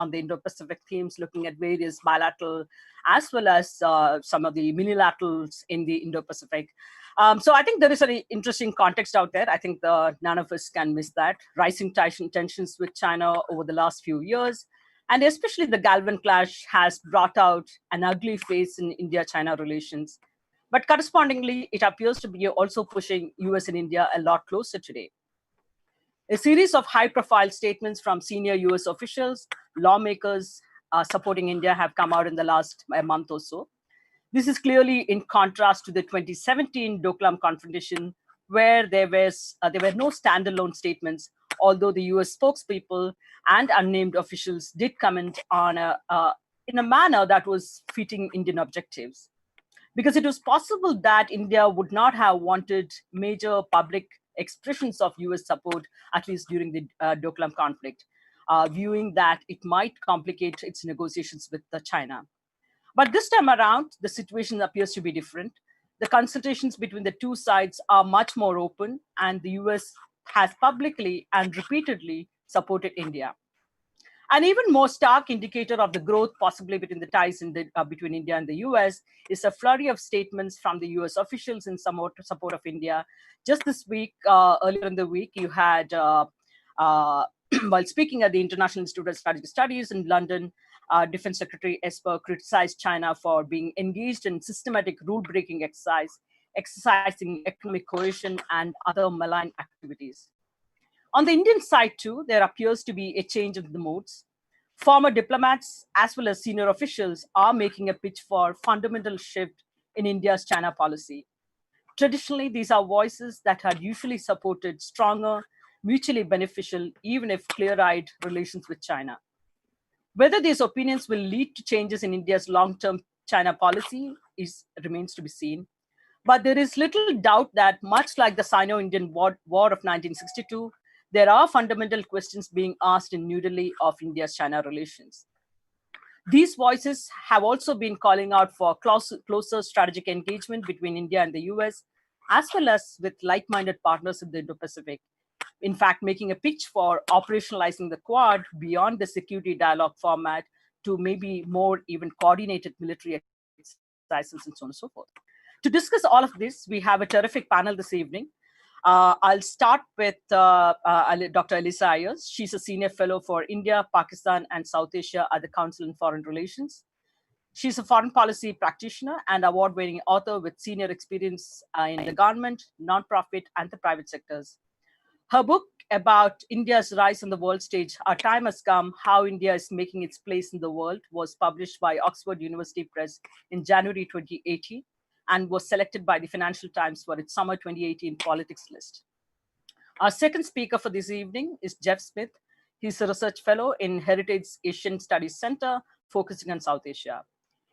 on the Indo-Pacific themes, looking at various bilateral as well as some of the minilaterals in the Indo-Pacific. So I think there is an interesting context out there. I think none of us can miss that. Rising tensions with China over the last few years, and especially the Galwan clash has brought out an ugly face in India-China relations. But correspondingly, it appears to be also pushing US and India a lot closer today. A series of high-profile statements from senior US officials, lawmakers supporting India have come out in the last month or so. This is clearly in contrast to the 2017 Doklam confrontation, where there were no standalone statements, although the US spokespeople and unnamed officials did comment on in a manner that was fitting Indian objectives. Because it was possible that India would not have wanted major public expressions of US support, at least during the Doklam conflict, viewing that it might complicate its negotiations with China. But this time around, the situation appears to be different. The consultations between the two sides are much more open, and the US has publicly and repeatedly supported India. An even more stark indicator of the growth possibly between the ties between India and the US is a flurry of statements from the US officials in support of India. Just this week, earlier in the week, you had, while speaking at the International Institute of Strategic Studies in London, Defense Secretary Esper criticized China for being engaged in systematic rule-breaking exercising economic coercion and other malign activities. On the Indian side, too, there appears to be a change of the modes. Former diplomats, as well as senior officials, are making a pitch for fundamental shift in India's China policy. Traditionally, these are voices that had usually supported stronger, mutually beneficial, even if clear-eyed relations with China. Whether these opinions will lead to changes in India's long-term China policy remains to be seen. But there is little doubt that, much like the Sino-Indian War of 1962, there are fundamental questions being asked in New Delhi of India's China relations. These voices have also been calling out for closer strategic engagement between India and the US, as well as with like-minded partners in the Indo-Pacific. In fact, making a pitch for operationalizing the Quad beyond the security dialogue format to maybe more even coordinated military exercises and so on and so forth. To discuss all of this, we have a terrific panel this evening. I'll start with Dr. Elisa Ayers. She's a senior fellow for India, Pakistan, and South Asia at the Council on Foreign Relations. She's a foreign policy practitioner and award-winning author with senior experience in the government, nonprofit, and the private sectors. Her book about India's rise on the world stage, Our Time Has Come, How India is Making Its Place in the World, was published by Oxford University Press in January 2018. And was selected by the Financial Times for its summer 2018 politics list. Our second speaker for this evening is Jeff Smith. He's a research fellow in Heritage Asian Studies Center, focusing on South Asia.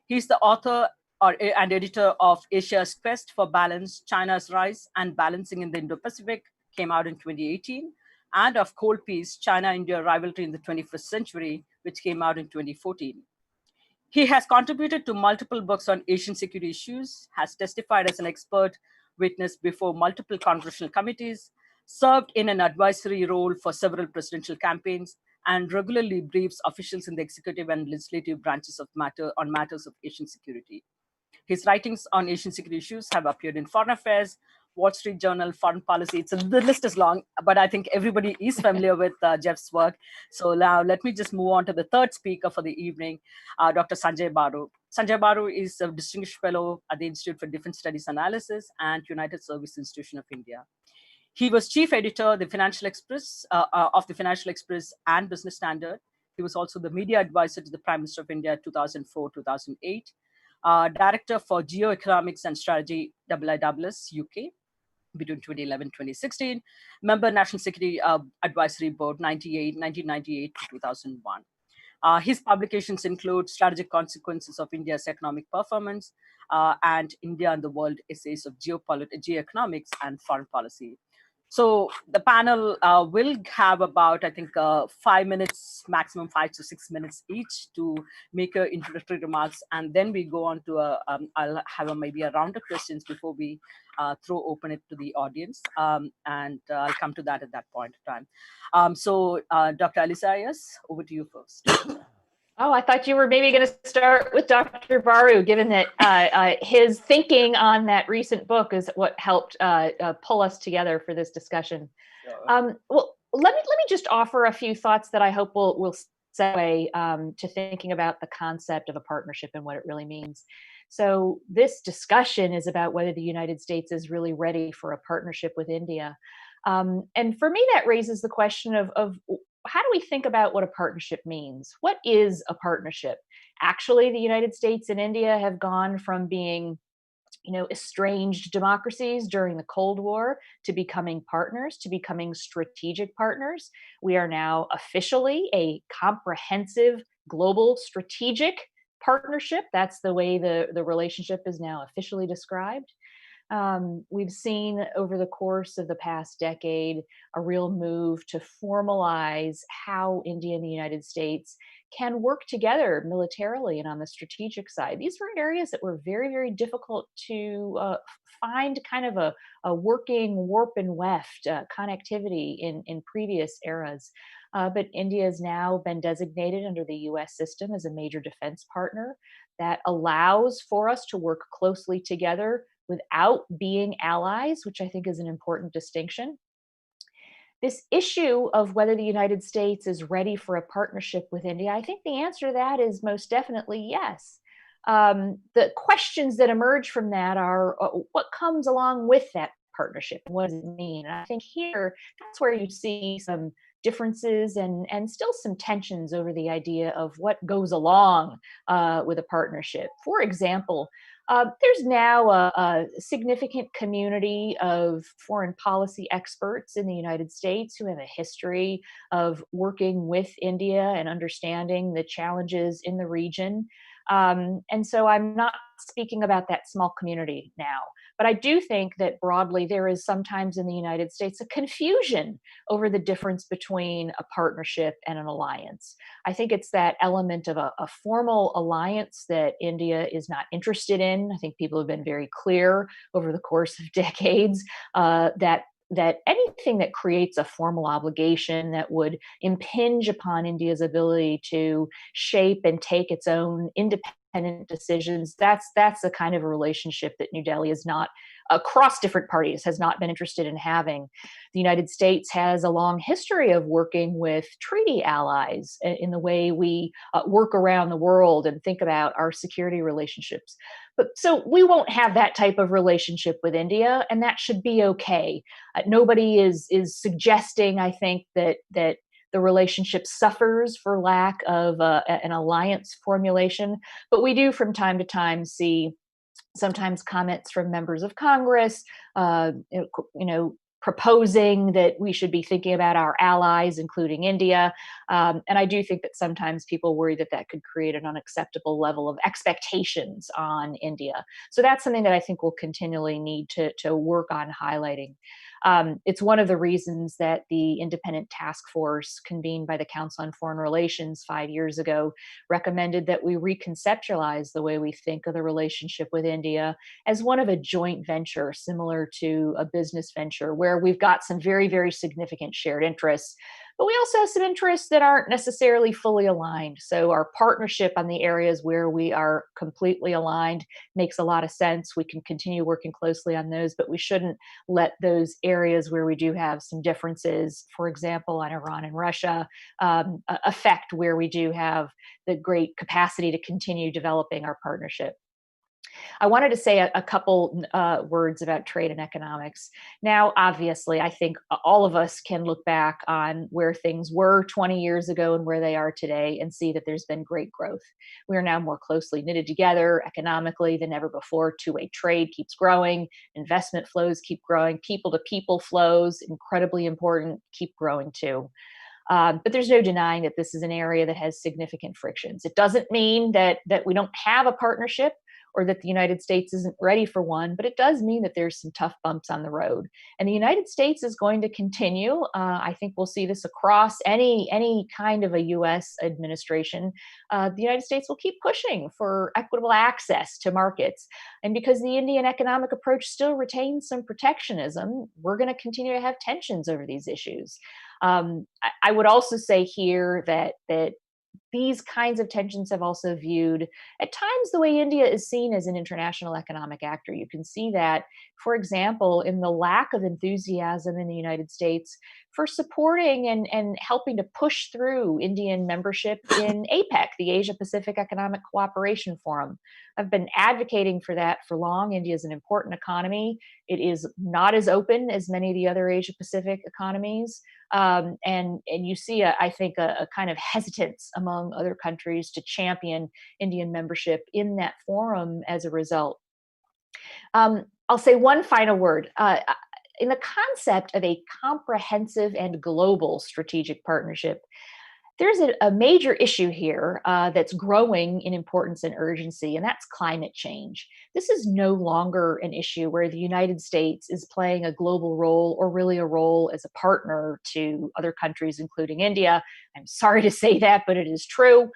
He's the author and editor of Asia's Quest for Balance, China's Rise and Balancing in the Indo-Pacific, came out in 2018, and of Cold Peace, China-India Rivalry in the 21st Century, which came out in 2014. He has contributed to multiple books on Asian security issues, has testified as an expert witness before multiple congressional committees, served in an advisory role for several presidential campaigns, and regularly briefs officials in the executive and legislative branches on matters of Asian security. His writings on Asian security issues have appeared in Foreign Affairs, Wall Street Journal, Foreign Policy. The list is long, but I think everybody is familiar with Jeff's work. So now let me just move on to the third speaker for the evening, Dr. Sanjay Bharara. Sanjay Bharara is a distinguished fellow at the Institute for Defense Studies Analysis and United Service Institution of India. He was chief editor of the Financial Express and Business Standard. He was also the media advisor to the Prime Minister of India 2004-2008, director for Geoeconomics and Strategy, IIS UK, between 2011-2016, member National Security Advisory Board 1998 to 2001. His publications include Strategic Consequences of India's Economic Performance and India and the World Essays of Geoeconomics and Foreign Policy. So the panel will have about, I think, 5 minutes, maximum 5 to 6 minutes each to make introductory remarks. And then we go on to I'll have maybe a round of questions before we open it to the audience. And I'll come to that at that point of time. So Dr. Elisa Ayers, over to you first. Oh, I thought you were maybe going to start with Dr. Baru, given that his thinking on that recent book is what helped pull us together for this discussion. Sure. Well, let me just offer a few thoughts that I hope will segue to thinking about the concept of a partnership and what it really means. So this discussion is about whether the United States is really ready for a partnership with India. And for me, that raises the question of how do we think about what a partnership means? What is a partnership? Actually, the United States and India have gone from being estranged democracies during the Cold War to becoming partners, to becoming strategic partners. We are now officially a comprehensive global strategic partnership. That's the way the relationship is now officially described. We've seen over the course of the past decade a real move to formalize how India and the United States can work together militarily and on the strategic side. These were areas that were very, very difficult to find kind of a working warp and weft connectivity in previous eras. But India has now been designated under the US system as a major defense partner that allows for us to work closely together without being allies, which I think is an important distinction. This issue of whether the United States is ready for a partnership with India, I think the answer to that is most definitely yes. The questions that emerge from that are what comes along with that partnership? What does it mean? And I think here, that's where you see some differences and still some tensions over the idea of what goes along with a partnership. For example, there's now a significant community of foreign policy experts in the United States who have a history of working with India and understanding the challenges in the region. And so I'm not speaking about that small community now, but I do think that broadly there is sometimes in the United States a confusion over the difference between a partnership and an alliance. I think it's that element of a formal alliance that India is not interested in. I think people have been very clear over the course of decades that anything that creates a formal obligation that would impinge upon India's ability to shape and take its own independent decisions, that's the kind of a relationship that New Delhi is not, across different parties, has not been interested in having. The United States has a long history of working with treaty allies in the way we work around the world and think about our security relationships. But so we won't have that type of relationship with India, and that should be okay. Nobody is suggesting, I think, that the relationship suffers for lack of an alliance formulation, but we do from time to time see sometimes comments from members of Congress, proposing that we should be thinking about our allies, including India. And I do think that sometimes people worry that that could create an unacceptable level of expectations on India. So that's something that I think we'll continually need to work on highlighting. It's one of the reasons that the independent task force convened by the Council on Foreign Relations 5 years ago recommended that we reconceptualize the way we think of the relationship with India as one of a joint venture, similar to a business venture, where we've got some very, very significant shared interests, but we also have some interests that aren't necessarily fully aligned. So our partnership on the areas where we are completely aligned makes a lot of sense. We can continue working closely on those, but we shouldn't let those areas where we do have some differences, for example, on Iran and Russia, affect where we do have the great capacity to continue developing our partnership. I wanted to say a couple words about trade and economics. Now, obviously, I think all of us can look back on where things were 20 years ago and where they are today and see that there's been great growth. We are now more closely knitted together economically than ever before. Two-way trade keeps growing, investment flows keep growing, people-to-people flows, incredibly important, keep growing too. But there's no denying that this is an area that has significant frictions. It doesn't mean that we don't have a partnership or that the United States isn't ready for one, but it does mean that there's some tough bumps on the road. And the United States is going to continue. I think we'll see this across any kind of a U.S. administration. The United States will keep pushing for equitable access to markets. And because the Indian economic approach still retains some protectionism, we're going to continue to have tensions over these issues. I would also say here that these kinds of tensions have also viewed at times the way India is seen as an international economic actor. You can see that, for example, in the lack of enthusiasm in the United States for supporting and helping to push through Indian membership in APEC, the Asia Pacific Economic Cooperation Forum. I've been advocating for that for long. India is an important economy. It is not as open as many of the other Asia Pacific economies. And you see, I think, a kind of hesitance among other countries to champion Indian membership in that forum as a result. I'll say one final word. In the concept of a comprehensive and global strategic partnership, there's a major issue here that's growing in importance and urgency, and that's climate change. This is no longer an issue where the United States is playing a global role or really a role as a partner to other countries, including India. I'm sorry to say that, but it is true.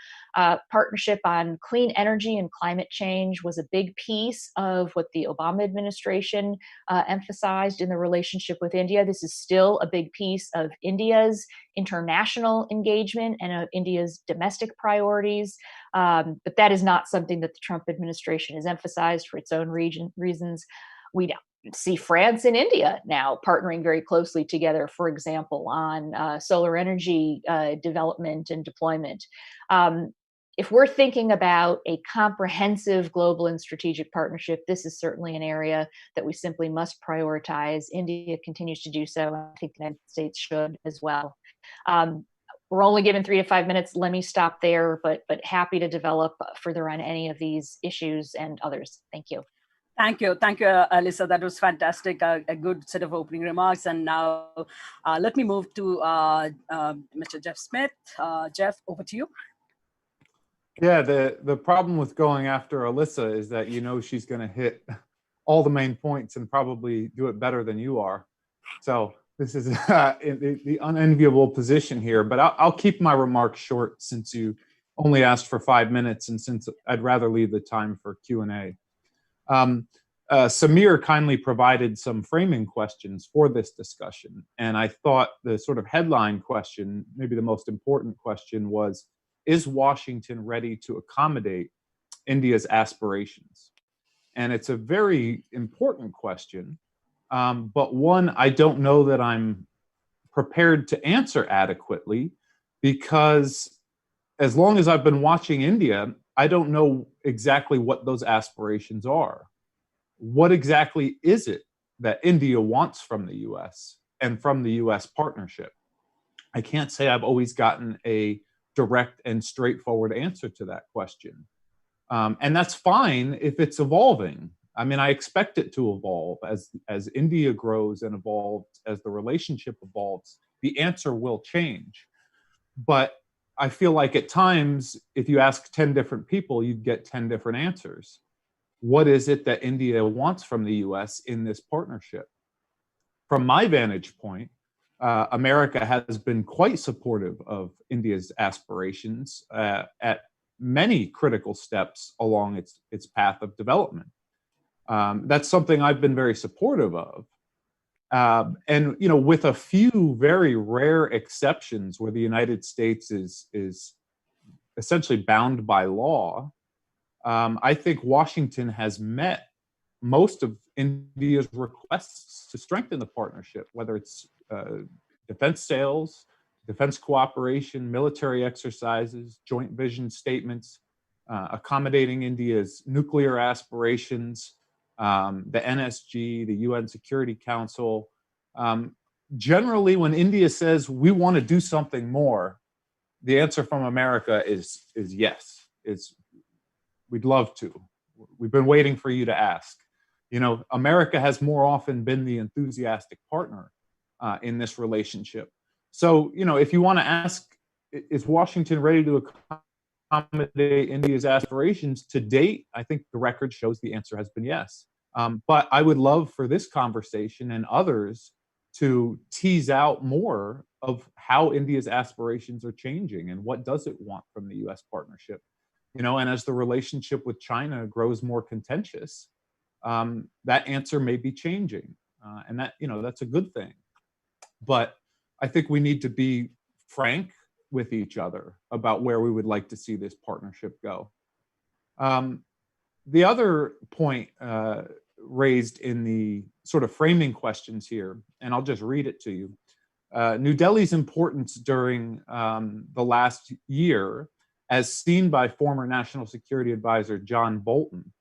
Partnership on clean energy and climate change was a big piece of what the Obama administration emphasized in the relationship with India. This is still a big piece of India's international engagement and of India's domestic priorities. But that is not something that the Trump administration has emphasized for its own reasons. We see France and India now partnering very closely together, for example, on solar energy development and deployment. If we're thinking about a comprehensive global and strategic partnership, this is certainly an area that we simply must prioritize. India continues to do so. I think the United States should as well. We're only given 3 to 5 minutes. Let me stop there, but happy to develop further on any of these issues and others. Thank you. Thank you, Alyssa. That was fantastic. A good set of opening remarks. And now let me move to Mr. Jeff Smith. Jeff, over to you. Yeah, the problem with going after Alyssa is that she's going to hit all the main points and probably do it better than you are. So this is the unenviable position here. But I'll keep my remarks short since you only asked for 5 minutes, and since I'd rather leave the time for Q&A. Samir kindly provided some framing questions for this discussion, and I thought the sort of headline question, maybe the most important question, was, is Washington ready to accommodate India's aspirations? And it's a very important question, but one I don't know that I'm prepared to answer adequately, because as long as I've been watching India, I don't know exactly what those aspirations are. What exactly is it that India wants from the US and from the US partnership? I can't say I've always gotten a direct and straightforward answer to that question. And that's fine if it's evolving. I mean, I expect it to evolve as India grows and evolves, as the relationship evolves, the answer will change. But I feel like at times, if you ask 10 different people, you'd get 10 different answers. What is it that India wants from the US in this partnership? From my vantage point, America has been quite supportive of India's aspirations at many critical steps along its path of development. That's something I've been very supportive of. And with a few very rare exceptions where the United States is essentially bound by law, I think Washington has met most of India's requests to strengthen the partnership, whether it's defense sales, defense cooperation, military exercises, joint vision statements, accommodating India's nuclear aspirations, the NSG, the UN Security Council. Generally, when India says we want to do something more, the answer from America is yes. We'd love to. We've been waiting for you to ask. America has more often been the enthusiastic partner in this relationship. So, if you want to ask, is Washington ready to accommodate India's aspirations? To date, I think the record shows the answer has been yes. But I would love for this conversation and others to tease out more of how India's aspirations are changing and what does it want from the US partnership. And as the relationship with China grows more contentious, that answer may be changing. And that's a good thing. But I think we need to be frank with each other about where we would like to see this partnership go. The other point raised in the sort of framing questions here, and I'll just read it to you. New Delhi's importance during the last year, as seen by former National Security Advisor John Bolton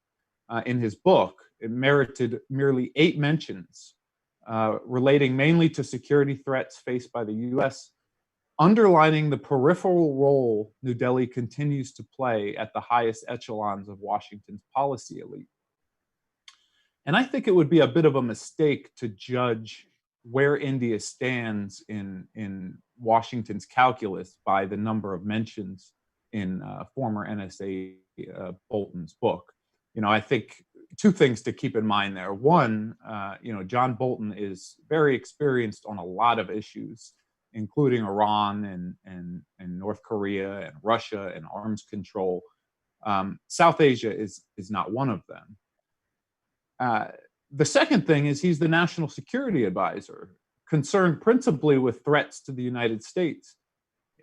in his book, it merited merely 8 mentions relating mainly to security threats faced by the US, underlining the peripheral role New Delhi continues to play at the highest echelons of Washington's policy elite. And I think it would be a bit of a mistake to judge where India stands in Washington's calculus by the number of mentions in former NSA Bolton's book. You know, I think 2 things to keep in mind there. One, you know, John Bolton is very experienced on a lot of issues, including Iran and North Korea and Russia and arms control. South Asia is not one of them. The second thing is he's the National Security Advisor, concerned principally with threats to the United States.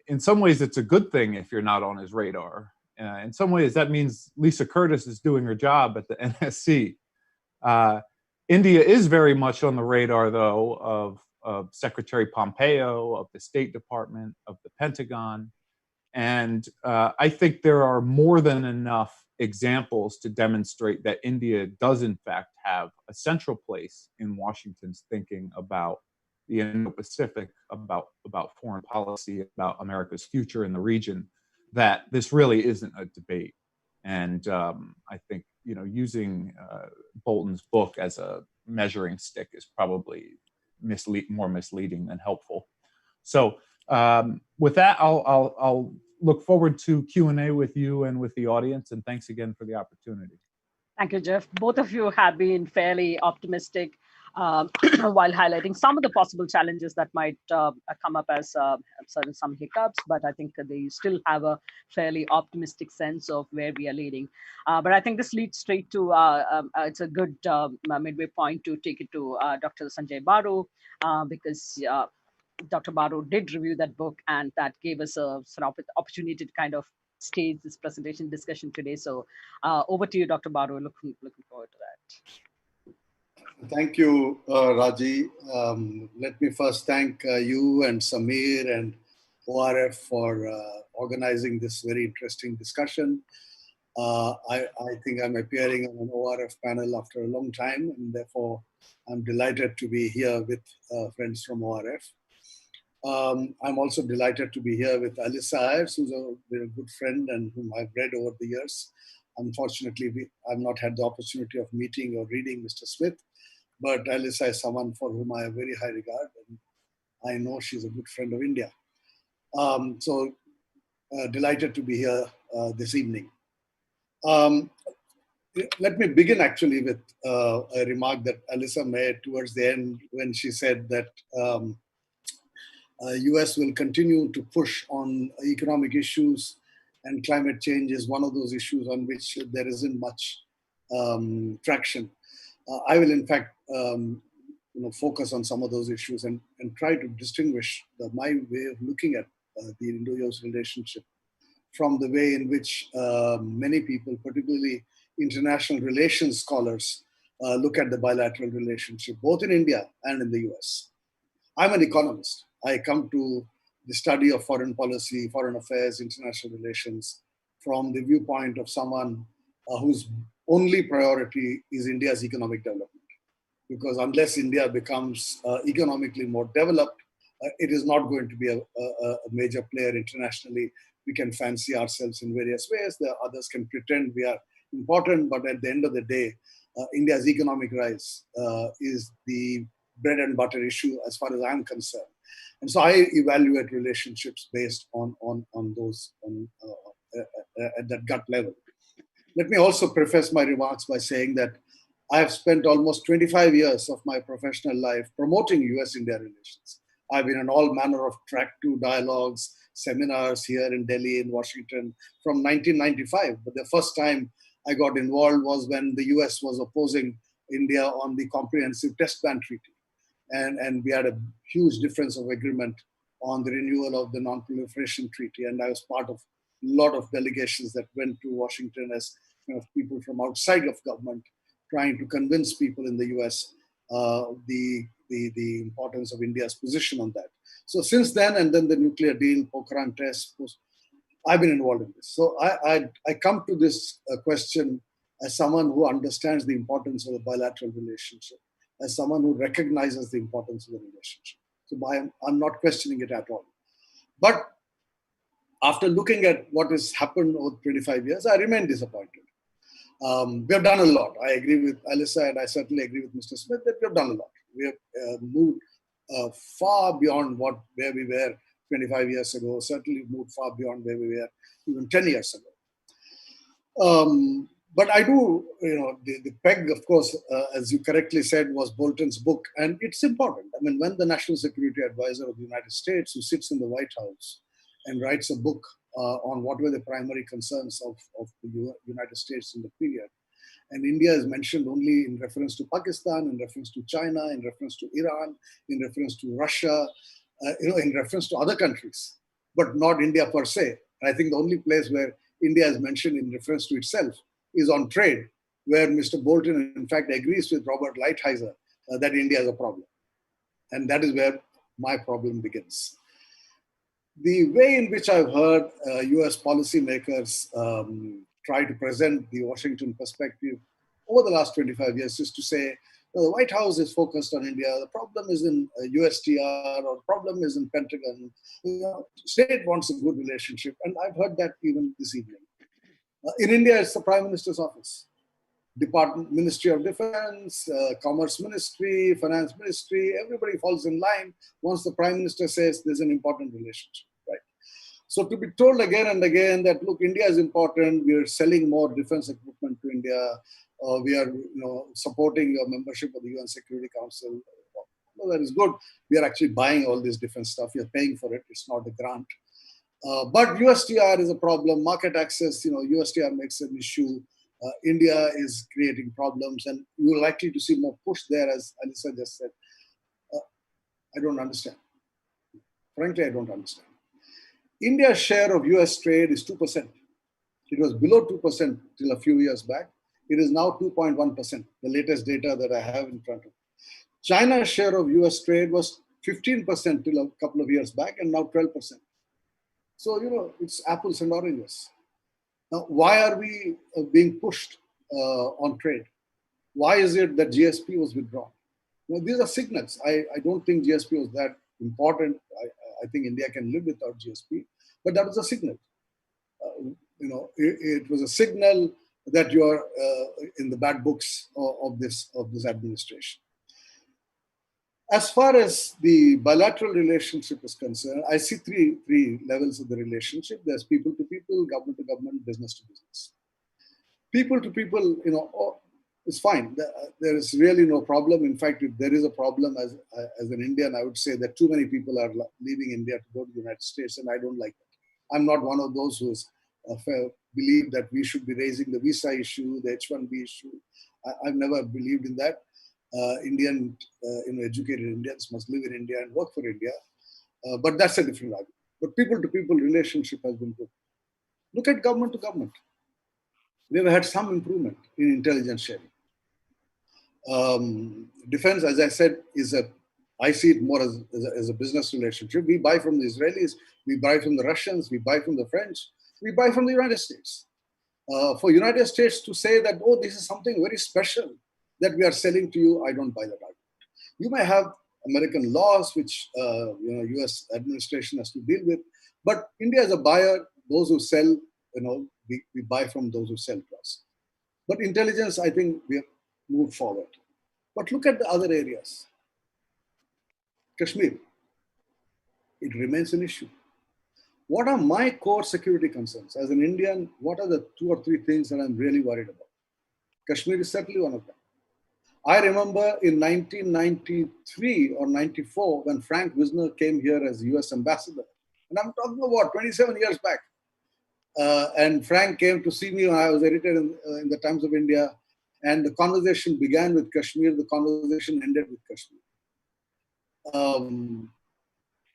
In some ways, it's a good thing if you're not on his radar. In some ways, that means Lisa Curtis is doing her job at the NSC. India is very much on the radar, though, of Secretary Pompeo, of the State Department, of the Pentagon. And I think there are more than enough examples to demonstrate that India does, in fact, have a central place in Washington's thinking about the Indo-Pacific, about foreign policy, about America's future in the region, that this really isn't a debate. And I think, you know, using Bolton's book as a measuring stick is probably more misleading than helpful. So with that, I'll look forward to Q&A with you and with the audience, and thanks again for the opportunity. Thank you, Jeff. Both of you have been fairly optimistic while highlighting some of the possible challenges that might come up as some hiccups, but I think they still have a fairly optimistic sense of where we are leading. But I think this leads straight to, it's a good midway point to take it to Dr. Sanjay Bharara, because Dr. Bharara did review that book, and that gave us a sort of opportunity to kind of stage this presentation discussion today. So over to you, Dr. Bharara. Looking forward to that. Thank you, Raji. Let me first thank you and Samir and ORF for organizing this very interesting discussion. I think I'm appearing on an ORF panel after a long time, and therefore I'm delighted to be here with friends from ORF. I'm also delighted to be here with Alyssa Ayers, who's a very good friend and whom I've read over the years. Unfortunately, I've not had the opportunity of meeting or reading Mr. Smith, but Alyssa is someone for whom I have very high regard, and I know she's a good friend of India. So delighted to be here this evening. Let me begin actually with a remark that Alyssa made towards the end when she said that US will continue to push on economic issues, and climate change is one of those issues on which there isn't much traction. I will in fact focus on some of those issues and try to distinguish my way of looking at the Indo-US relationship from the way in which many people, particularly international relations scholars, look at the bilateral relationship, both in India and in the US. I'm an economist. I come to the study of foreign policy, foreign affairs, international relations from the viewpoint of someone whose only priority is India's economic development. Because unless India becomes economically more developed, it is not going to be a major player internationally. We can fancy ourselves in various ways. The others can pretend we are important, but at the end of the day, India's economic rise is the bread and butter issue as far as I'm concerned. And so I evaluate relationships based on those at that gut level. Let me also preface my remarks by saying that I have spent almost 25 years of my professional life promoting US-India relations. I've been in all manner of track 2 dialogues, seminars here in Delhi, in Washington from 1995. But the first time I got involved was when the US was opposing India on the Comprehensive Test Ban Treaty. And we had a huge difference of agreement on the renewal of the Non-Proliferation Treaty, and I was part of a lot of delegations that went to Washington as kind of people from outside of government, trying to convince people in the US the importance of India's position on that. So since then, and then the nuclear deal, Pokhran test, I've been involved in this. So I come to this question as someone who understands the importance of a bilateral relationship, as someone who recognizes the importance of the relationship. So I'm not questioning it at all. But after looking at what has happened over 25 years, I remain disappointed. We have done a lot. I agree with Alyssa, and I certainly agree with Mr. Smith that we have done a lot. We have moved far beyond where we were 25 years ago, certainly moved far beyond where we were even 10 years ago. But I do, the peg, of course, as you correctly said, was Bolton's book, and it's important. I mean, when the National Security Advisor of the United States, who sits in the White House and writes a book on what were the primary concerns of the United States in the period, and India is mentioned only in reference to Pakistan, in reference to China, in reference to Iran, in reference to Russia, in reference to other countries, but not India per se. And I think the only place where India is mentioned in reference to itself is on trade, where Mr. Bolton, in fact, agrees with Robert Lighthizer that India is a problem. And that is where my problem begins. The way in which I've heard US policymakers try to present the Washington perspective over the last 25 years is to say, the White House is focused on India, the problem is in USTR, or the problem is in Pentagon. State wants a good relationship, and I've heard that even this evening. In India, it's the Prime Minister's office. Ministry of Defense, Commerce Ministry, Finance Ministry, everybody falls in line once the Prime Minister says there's an important relationship, right? So to be told again and again that, look, India is important, we are selling more defense equipment to India, we are supporting your membership of the UN Security Council, well, that is good. We are actually buying all this defense stuff, we are paying for it, it's not a grant. But USTR is a problem, market access, USTR makes an issue. India is creating problems, and you're likely to see more push there, as Alyssa just said. I don't understand. Frankly, I don't understand. India's share of US trade is 2%. It was below 2% till a few years back. It is now 2.1%, the latest data that I have in front of me. China's share of US trade was 15% till a couple of years back, and now 12%. So, it's apples and oranges. Now, why are we being pushed on trade? Why is it that GSP was withdrawn? These are signals. I don't think GSP was that important. I think India can live without GSP, but that was a signal. It was a signal that you are in the bad books of this administration. As far as the bilateral relationship is concerned, I see three levels of the relationship. There's people to people, government to government, business to business. People to people, is fine. There is really no problem. In fact, if there is a problem as an Indian, I would say that too many people are leaving India to go to the United States, and I don't like that. I'm not one of those who believe that we should be raising the visa issue, the H-1B issue. I've never believed in that. Educated Indians must live in India and work for India. But that's a different argument. But people-to-people relationship has been good. Look at government to government. We have had some improvement in intelligence sharing. Defense, as I said, I see it more as a business relationship. We buy from the Israelis, we buy from the Russians, we buy from the French, we buy from the United States. For United States to say that, oh, this is something very special that we are selling to you, I don't buy that argument. You may have American laws, which US administration has to deal with, but India is a buyer. Those who sell, we buy from those who sell to us. But intelligence, I think we have moved forward. But look at the other areas. Kashmir, it remains an issue. What are my core security concerns? As an Indian, what are the 2 or 3 things that I'm really worried about? Kashmir is certainly one of them. I remember in 1993 or 94 when Frank Wisner came here as US ambassador. And I'm talking about 27 years back. And Frank came to see me when I was editor in the Times of India. And the conversation began with Kashmir. The conversation ended with Kashmir.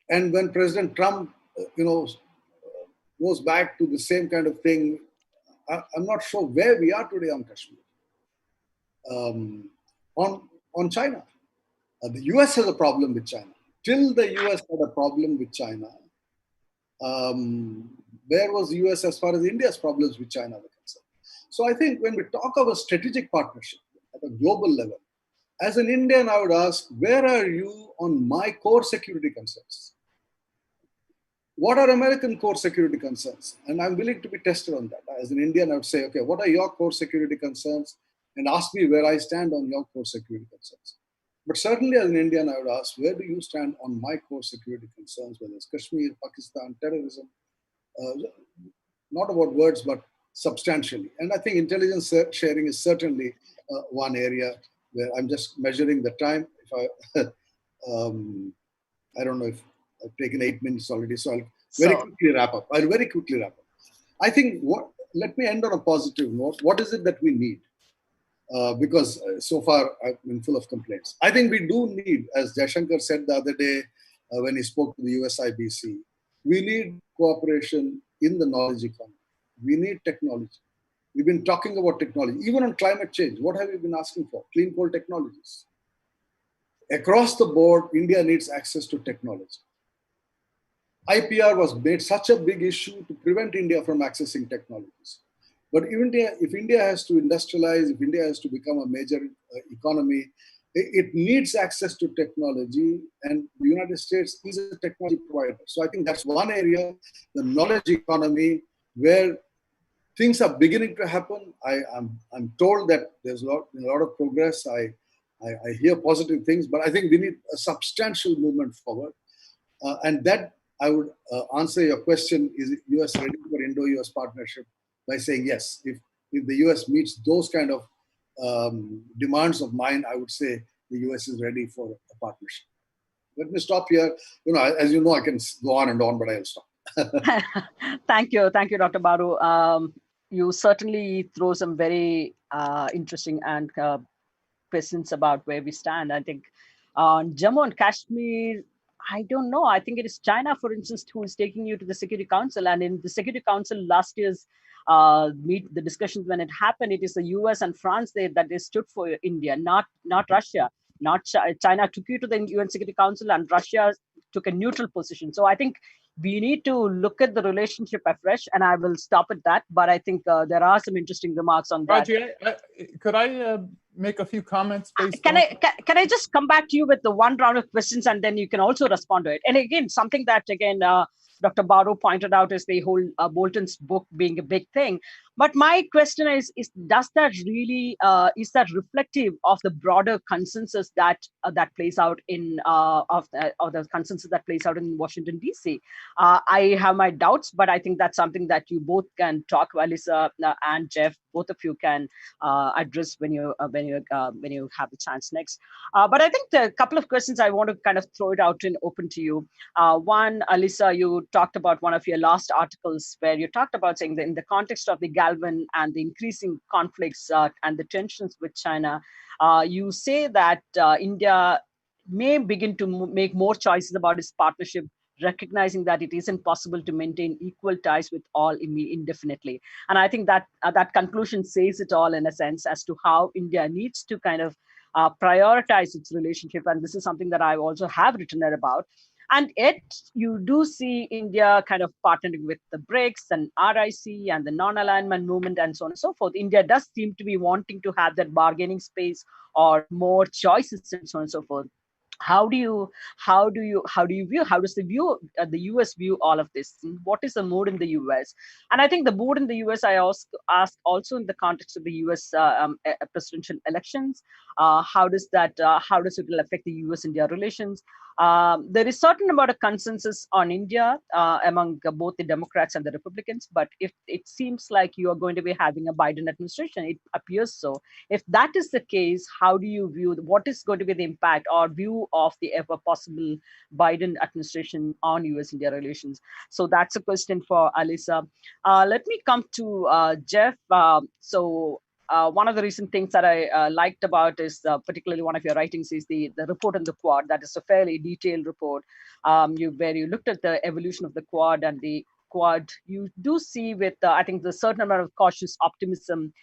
And when President Trump, goes back to the same kind of thing, I'm not sure where we are today on Kashmir. On China. The US has a problem with China. Till the US had a problem with China, where was the US as far as India's problems with China were concerned? So I think when we talk of a strategic partnership at a global level, as an Indian, I would ask, where are you on my core security concerns? What are American core security concerns? And I'm willing to be tested on that. As an Indian, I would say, okay, what are your core security concerns? And ask me where I stand on your core security concerns. But certainly as an Indian, I would ask, where do you stand on my core security concerns, whether it's Kashmir, Pakistan, terrorism? Not about words, but substantially. And I think intelligence sharing is certainly one area where I'm just measuring the time. If I don't know if I've taken 8 minutes already, so I'll very quickly wrap up. I think let me end on a positive note. What is it that we need? Because so far I've been full of complaints. I think we do need, as Jaishankar said the other day when he spoke to the USIBC, we need cooperation in the knowledge economy. We need technology. We've been talking about technology. Even on climate change, what have we been asking for? Clean coal technologies. Across the board, India needs access to technology. IPR was made such a big issue to prevent India from accessing technologies. But if India has to industrialize, if India has to become a major economy, it needs access to technology, and the United States is a technology provider. So I think that's one area, the knowledge economy, where things are beginning to happen. I'm told that there's a lot of progress. I hear positive things, but I think we need a substantial movement forward. And that I would answer your question, is US ready for Indo-US partnership? By saying yes. If the US meets those kind of demands of mine, I would say the US is ready for a partnership. Let me stop here. As you know, I can go on and on, but I'll stop. Thank you, Dr. Baru. You certainly throw some very interesting and questions about where we stand. I think on Jammu and Kashmir, I don't know. I think it is China, for instance, who is taking you to the Security Council. And in the Security Council last year's the discussions when it happened, it is the US and France that they stood for India, not Russia. Not China took you to the UN Security Council, and Russia took a neutral position. So I think we need to look at the relationship afresh, and I will stop at that. But I think there are some interesting remarks on that. Could I make a few comments based can I just come back to you with the one round of questions, and then you can also respond to it. And again, something that Dr. Baru pointed out is the whole Bolton's book being a big thing. But my question is does that really is that reflective of the broader consensus that plays out in of the consensus that plays out in Washington D.C.? I have my doubts, but I think that's something that you both can talk, Alyssa and Jeff. Both of you can address when you have the chance next. But I think the couple of questions I want to kind of throw it out and open to you. One, Alyssa, you talked about one of your last articles where you talked about saying that in the context of the Galwan and the increasing conflicts and the tensions with China, you say that India may begin to make more choices about its partnership, recognizing that it isn't possible to maintain equal ties with all indefinitely. And I think that that conclusion says it all in a sense as to how India needs to kind of prioritize its relationship. And this is something that I also have written about. And yet you do see India kind of partnering with the BRICS and RIC and the non-alignment movement and so on and so forth. India does seem to be wanting to have that bargaining space or more choices and so on and so forth. How does the US view all of this? What is the mood in the US? And I think the mood in the US, I asked also in the context of the US presidential elections. How does it will affect the US-India relations? There is certain amount of consensus on India among both the Democrats and the Republicans, but if it seems like you are going to be having a Biden administration, it appears so. If that is the case, how do you view what is going to be the impact or view of the ever possible Biden administration on US-India relations? So that's a question for Alyssa. Let me come to Jeff. So one of the recent things that I liked about is particularly one of your writings is the report on the Quad. That is a fairly detailed report where you looked at the evolution of the Quad, and the Quad you do see with I think the certain amount of cautious optimism.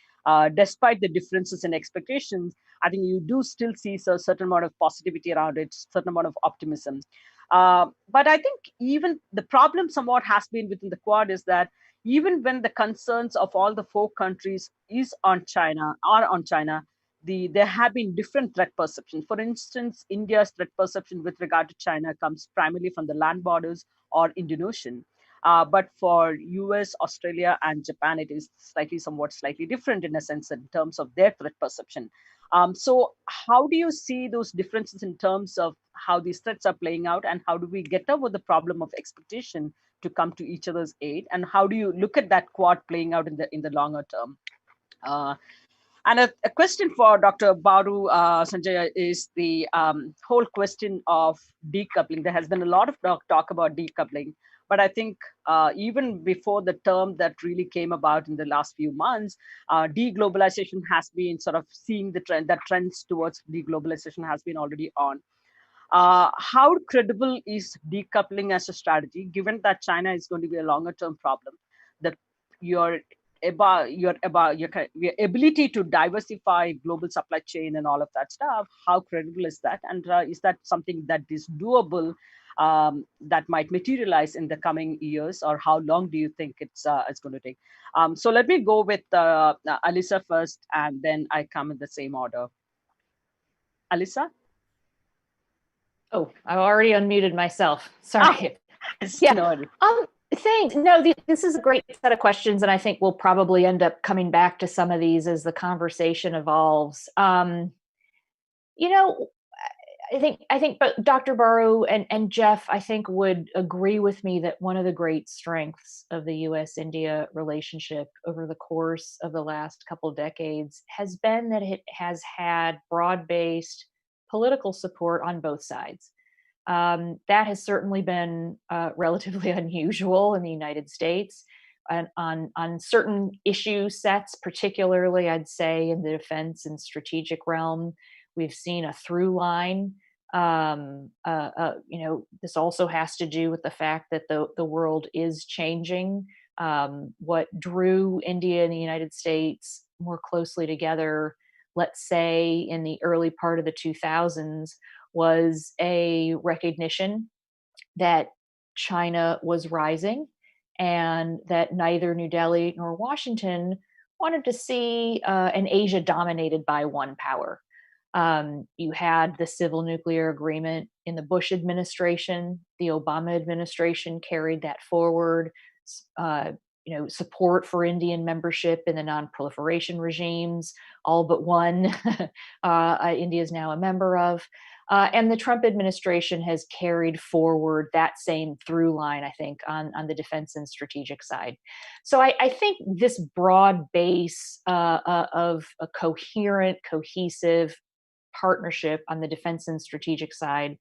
Despite the differences in expectations, I think you do still see a certain amount of positivity around it, certain amount of optimism. But I think even the problem somewhat has been within the Quad is that even when the concerns of all the four countries are on China, there have been different threat perceptions. For instance, India's threat perception with regard to China comes primarily from the land borders or Indian Ocean. But for US, Australia, and Japan, it is somewhat slightly different in a sense in terms of their threat perception. So how do you see those differences in terms of how these threats are playing out, and how do we get over the problem of expectation to come to each other's aid, and how do you look at that Quad playing out in the longer term? And a question for Dr. Baru, Sanjay, is the whole question of decoupling. There has been a lot of talk about decoupling, but I think even before the term that really came about in the last few months, deglobalization has been sort of seeing the trend, that trends towards deglobalization has been already on. How credible is decoupling as a strategy, given that China is going to be a longer term problem? That your ability to diversify global supply chain and all of that stuff, how credible is that? And is that something that is doable, that might materialize in the coming years, or how long do you think it's going to take? So let me go with Alisa first, and then I come in the same order. Alisa? Oh, I've already unmuted myself. Sorry. Yeah. No, thanks. No, this is a great set of questions, and I think we'll probably end up coming back to some of these as the conversation evolves. I think, but Dr. Baru and Jeff, I think, would agree with me that one of the great strengths of the U.S.-India relationship over the course of the last couple of decades has been that it has had broad-based political support on both sides. That has certainly been relatively unusual in the United States. And on certain issue sets, particularly, I'd say, in the defense and strategic realm, we've seen a through line. This also has to do with the fact that the world is changing. What drew India and the United States more closely together, let's say in the early part of the 2000s, was a recognition that China was rising and that neither New Delhi nor Washington wanted to see an Asia dominated by one power. You had the civil nuclear agreement in the Bush administration. The Obama administration carried that forward. Support for Indian membership in the non-proliferation regimes, all but one, India is now a member of. And the Trump administration has carried forward that same through line, I think, on the defense and strategic side. So I think this broad base of a coherent, cohesive partnership on the defense and strategic side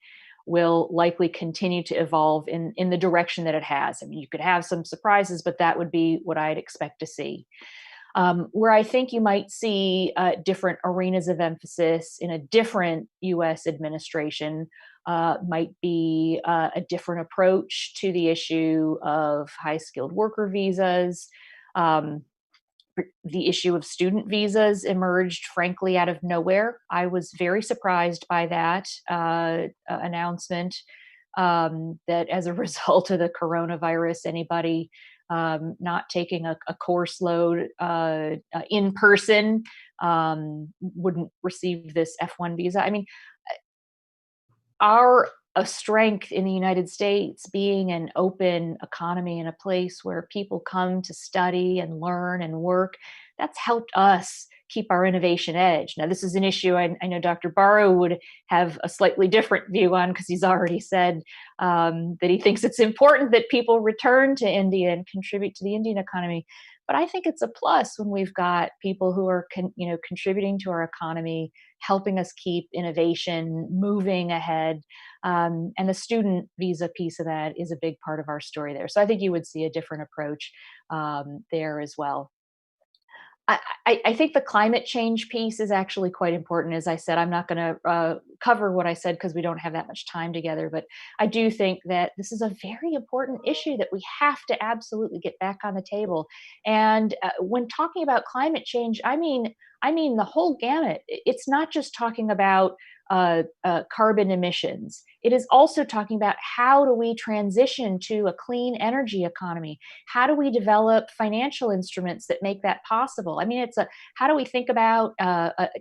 will likely continue to evolve in the direction that it has. I mean, you could have some surprises, but that would be what I'd expect to see. Where I think you might see different arenas of emphasis in a different U.S. administration might be a different approach to the issue of high-skilled worker visas. The issue of student visas emerged, frankly, out of nowhere. I was very surprised by that announcement, that as a result of the coronavirus, anybody not taking a course load in person wouldn't receive this F1 visa. I mean, a strength in the United States being an open economy and a place where people come to study and learn and work, that's helped us keep our innovation edge. Now, this is an issue I know Dr. Baru would have a slightly different view on, because he's already said that he thinks it's important that people return to India and contribute to the Indian economy. But I think it's a plus when we've got people who are contributing to our economy, helping us keep innovation moving ahead. And the student visa piece of that is a big part of our story there. So I think you would see a different approach there as well. I think the climate change piece is actually quite important. As I said, I'm not going to cover what I said because we don't have that much time together, but I do think that this is a very important issue that we have to absolutely get back on the table. And when talking about climate change, I mean the whole gamut. It's not just talking about carbon emissions. It is also talking about how do we transition to a clean energy economy? How do we develop financial instruments that make that possible? I mean, how do we think about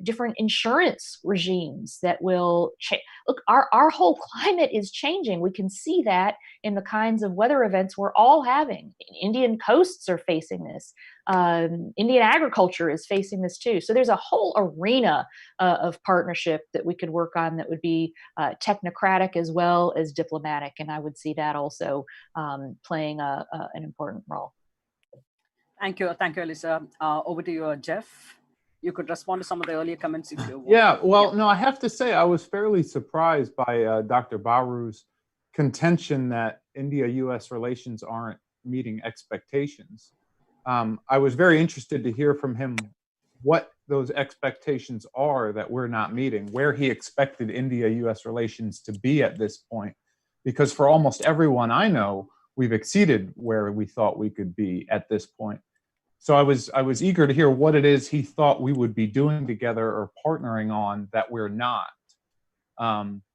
different insurance regimes that will change? Look, our whole climate is changing. We can see that in the kinds of weather events we're all having. Indian coasts are facing this. Indian agriculture is facing this too. So there's a whole arena of partnership that we could work on that would be technocratic as well as diplomatic. And I would see that also playing an important role. Thank you, Elisa. Over to you, Jeff. You could respond to some of the earlier comments if you want. Yeah, well, no, I have to say I was fairly surprised by Dr. Bharara's contention that India-US relations aren't meeting expectations. I was very interested to hear from him what those expectations are that we're not meeting, where he expected India-US relations to be at this point. Because for almost everyone I know, we've exceeded where we thought we could be at this point. So I was eager to hear what it is he thought we would be doing together or partnering on that we're not,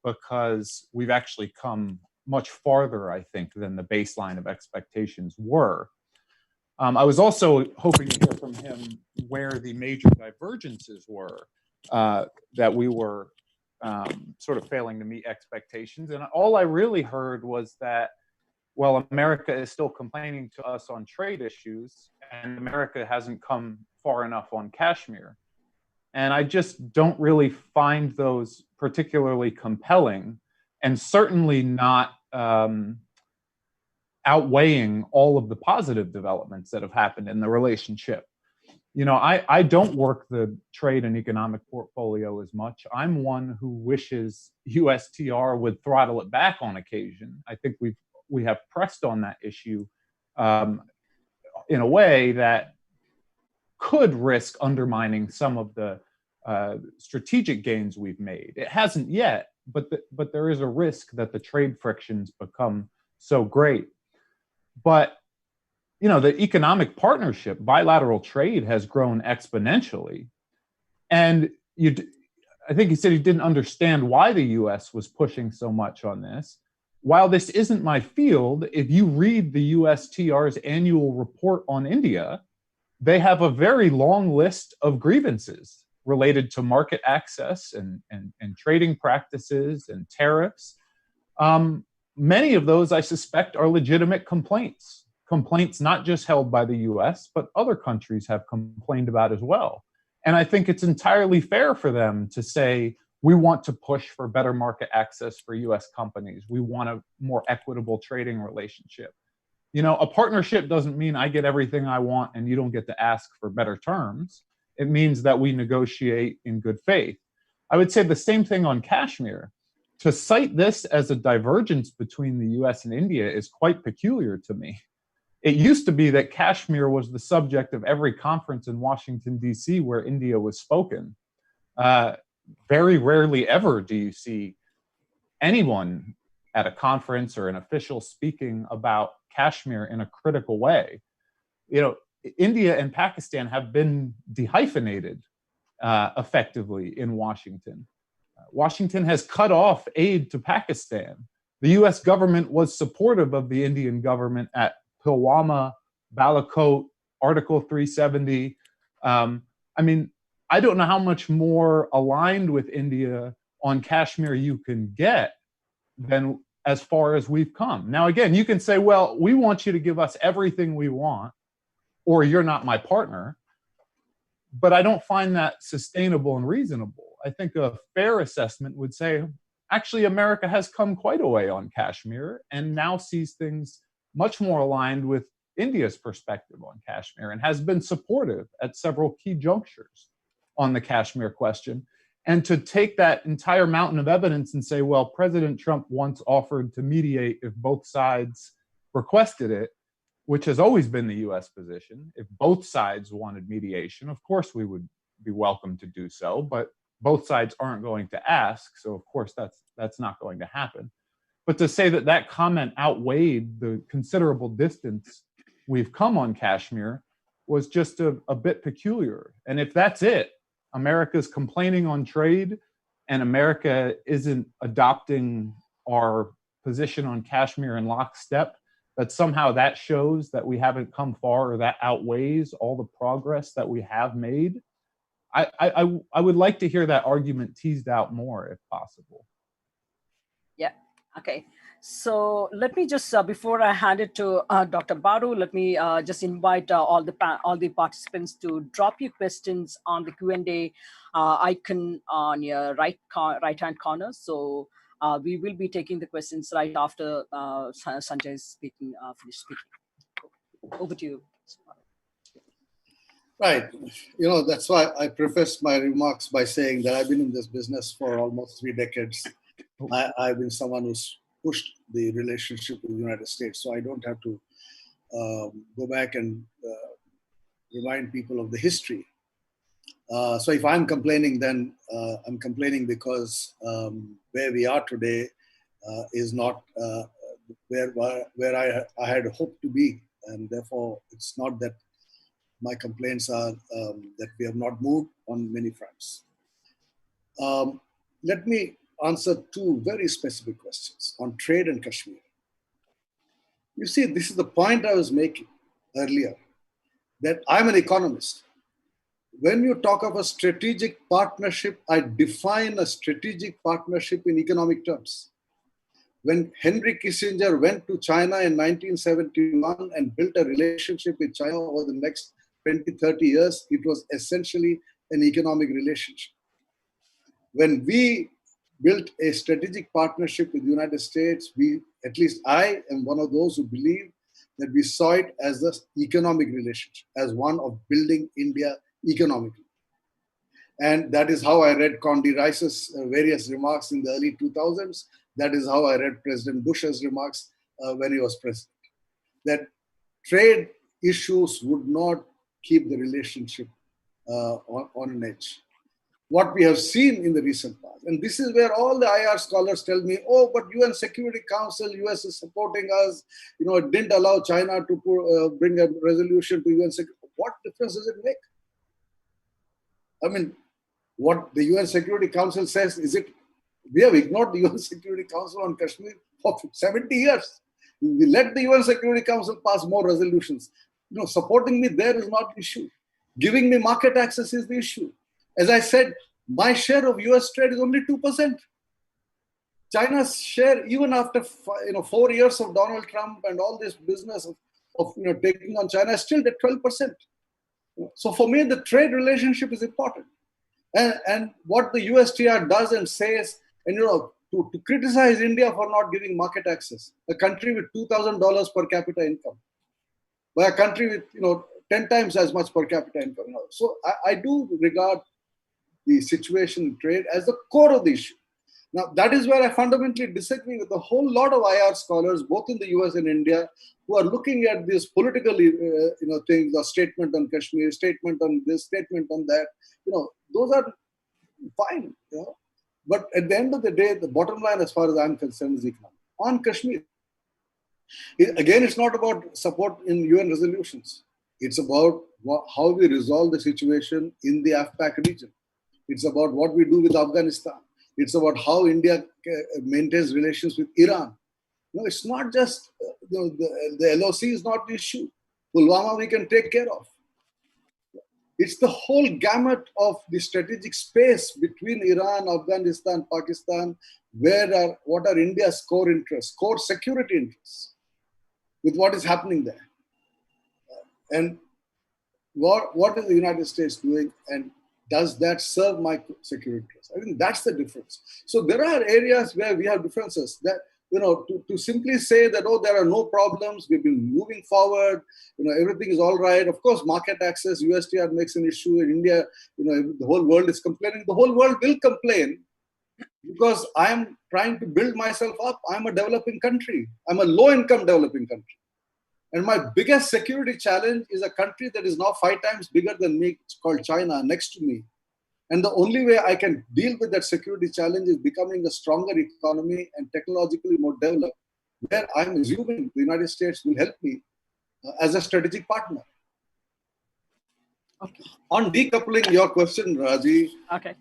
because we've actually come much farther, I think, than the baseline of expectations were. I was also hoping to hear from him where the major divergences were that we were sort of failing to meet expectations. And all I really heard was that, well, America is still complaining to us on trade issues, and America hasn't come far enough on Kashmir. And I just don't really find those particularly compelling, and certainly not outweighing all of the positive developments that have happened in the relationship. You know, I don't work the trade and economic portfolio as much. I'm one who wishes USTR would throttle it back on occasion. I think we have pressed on that issue in a way that could risk undermining some of the strategic gains we've made. It hasn't yet, but there is a risk that the trade frictions become so great. But, you know, the economic partnership, bilateral trade has grown exponentially. And I think he said he didn't understand why the US was pushing so much on this. While this isn't my field, if you read the USTR's annual report on India, they have a very long list of grievances related to market access and trading practices and tariffs. Many of those, I suspect, are legitimate complaints not just held by the US, but other countries have complained about as well. And I think it's entirely fair for them to say, we want to push for better market access for US companies. We want a more equitable trading relationship. You know, a partnership doesn't mean I get everything I want and you don't get to ask for better terms. It means that we negotiate in good faith. I would say the same thing on Kashmir. To cite this as a divergence between the US and India is quite peculiar to me. It used to be that Kashmir was the subject of every conference in Washington, D.C. where India was spoken. Very rarely ever do you see anyone at a conference or an official speaking about Kashmir in a critical way. You know, India and Pakistan have been dehyphenated effectively in Washington. Washington has cut off aid to Pakistan. The US government was supportive of the Indian government at Pulwama, Balakot, Article 370. I mean, I don't know how much more aligned with India on Kashmir you can get than as far as we've come. Now, again, you can say, well, we want you to give us everything we want, or you're not my partner. But I don't find that sustainable and reasonable. I think a fair assessment would say, actually, America has come quite a way on Kashmir and now sees things much more aligned with India's perspective on Kashmir and has been supportive at several key junctures on the Kashmir question. And to take that entire mountain of evidence and say, well, President Trump once offered to mediate if both sides requested it, which has always been the U.S. position. If both sides wanted mediation, of course we would be welcome to do so, but both sides aren't going to ask, so of course that's not going to happen. But to say that that comment outweighed the considerable distance we've come on Kashmir was just a bit peculiar. And if that's it, America's complaining on trade and America isn't adopting our position on Kashmir in lockstep, that somehow that shows that we haven't come far, or that outweighs all the progress that we have made. I would like to hear that argument teased out more if possible. Yeah, okay. So let me just, before I hand it to Dr. Baru, let me just invite all the participants to drop your questions on the Q&A icon on your right-hand corner. So we will be taking the questions right after Sanjay is finished speaking. Over to you. Right. That's why I prefaced my remarks by saying that I've been in this business for almost 3 decades. I've been someone who's pushed the relationship with the United States, so I don't have to go back and remind people of the history. So if I'm complaining, then I'm complaining because where we are today is not where I had hoped to be, and therefore it's not that my complaints are that we have not moved on many fronts. Let me answer 2 very specific questions on trade and Kashmir. You see, this is the point I was making earlier, that I'm an economist. When you talk of a strategic partnership, I define a strategic partnership in economic terms. When Henry Kissinger went to China in 1971 and built a relationship with China over the next 20, 30 years, it was essentially an economic relationship. When we built a strategic partnership with the United States, at least I am one of those who believe that we saw it as an economic relationship, as one of building India economically. And that is how I read Condi Rice's various remarks in the early 2000s. That is how I read President Bush's remarks when he was president. That trade issues would not keep the relationship on an edge. What we have seen in the recent past, and this is where all the IR scholars tell me, oh, but UN Security Council, US is supporting us, it didn't allow China to bring a resolution to UN Security. What difference does it make? I mean, what the UN Security Council says, we have ignored the UN Security Council on Kashmir for 70 years. We let the UN Security Council pass more resolutions. Supporting me there is not the issue. Giving me market access is the issue. As I said, my share of US trade is only 2%. China's share, even after 4 years of Donald Trump and all this business of taking on China, is still at 12%. So for me, the trade relationship is important. And what the USTR does and says, and to criticize India for not giving market access, a country with $2,000 per capita income, by a country with 10 times as much per capita income. So I do regard the situation in trade as the core of the issue. Now, that is where I fundamentally disagree with a whole lot of IR scholars, both in the US and India, who are looking at these political things, a statement on Kashmir, statement on this, statement on that. Those are fine. But at the end of the day, the bottom line, as far as I'm concerned, is economic. On Kashmir, again, it's not about support in UN resolutions. It's about how we resolve the situation in the AFPAC region. It's about what we do with Afghanistan. It's about how India maintains relations with Iran. It's not just, the LOC is not the issue. Pulwama we can take care of. It's the whole gamut of the strategic space between Iran, Afghanistan, Pakistan, what are India's core interests, core security interests, with what is happening there. And what is the United States doing, and does that serve my security interests? I think that's the difference. So there are areas where we have differences that, to simply say that, oh, there are no problems, we've been moving forward, everything is all right. Of course, market access, USTR makes an issue in India, the whole world is complaining. The whole world will complain because I'm trying to build myself up. I'm a developing country. I'm a low-income developing country. And my biggest security challenge is a country that is now 5 times bigger than me. It's called China, next to me. And the only way I can deal with that security challenge is becoming a stronger economy and technologically more developed, where I'm assuming the United States will help me as a strategic partner. Okay. On decoupling your question, Raji, Okay.